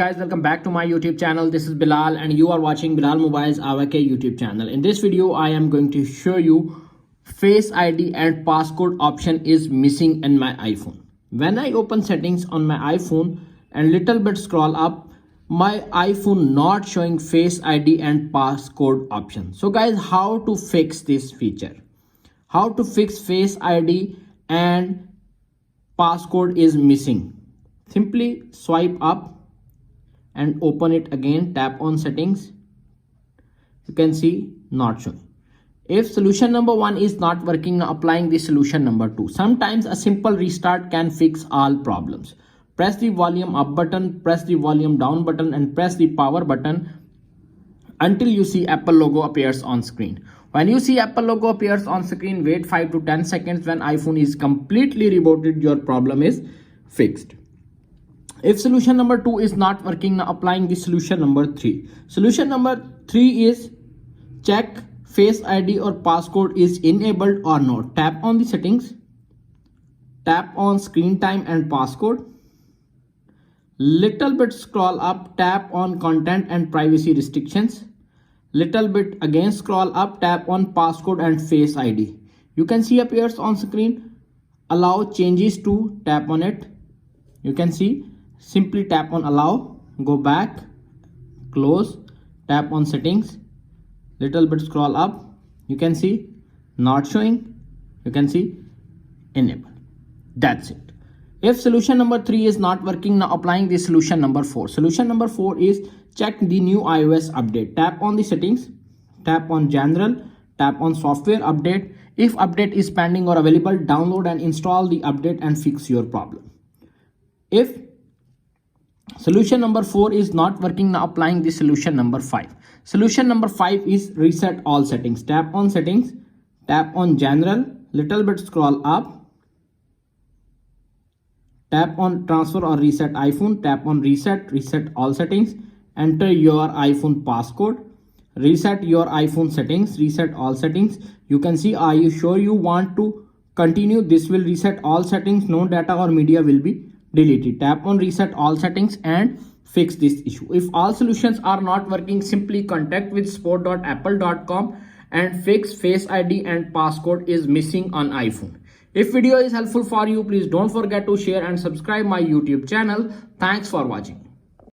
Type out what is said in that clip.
Guys, welcome back to my YouTube channel. This is Bilal and you are watching Bilal Mobiles AWK YouTube channel. In this video I am going to show you Face ID and passcode option is missing in my iPhone. When I open settings on my iPhone and little bit scroll up, my iPhone not showing Face ID and passcode option. So guys, how to fix this feature? How to fix Face ID and passcode is missing? Simply swipe up and open it again, tap on settings. You can see not showing. If solution number 1 is not working, now applying the solution number 2. Sometimes a simple restart can fix all problems. Press the volume up button, press the volume down button and press the power button until you see Apple logo appears on screen. When you see Apple logo appears on screen, wait 5 to 10 seconds. When iPhone is completely rebooted, your problem is fixed. If solution number 2 is not working, now applying the solution number 3. Solution number 3 is check Face ID or passcode is enabled or not. Tap on the settings, tap on screen time and passcode. Little bit scroll up, tap on content and privacy restrictions. Little bit again scroll up, tap on passcode and Face ID. You can see appears on screen. Allow changes to, tap on it. You can see. Simply tap on allow, go back, close, tap on settings, little bit scroll up, you can see not showing, you can see enable. That's it. If solution number 3 is not working, now applying the solution number 4. Solution number 4 is check the new iOS update. Tap on the settings, tap on general, tap on software update. If update is pending or available, download and install the update and fix your problem. If solution number 4 is not working, now applying the solution number 5. Solution number 5 is reset all settings. Tap on settings, tap on general, little bit scroll up, tap on transfer or reset iPhone, tap on reset all settings, enter your iPhone passcode, reset your iPhone settings, reset all settings. You can see, are you sure you want to continue? This will reset all settings, no data or media will be deleted. Tap on reset all settings and fix this issue. If all solutions are not working, simply contact with support.apple.com and fix Face ID and passcode is missing on iPhone. If video is helpful for you, please don't forget to share and subscribe my YouTube channel. Thanks for watching.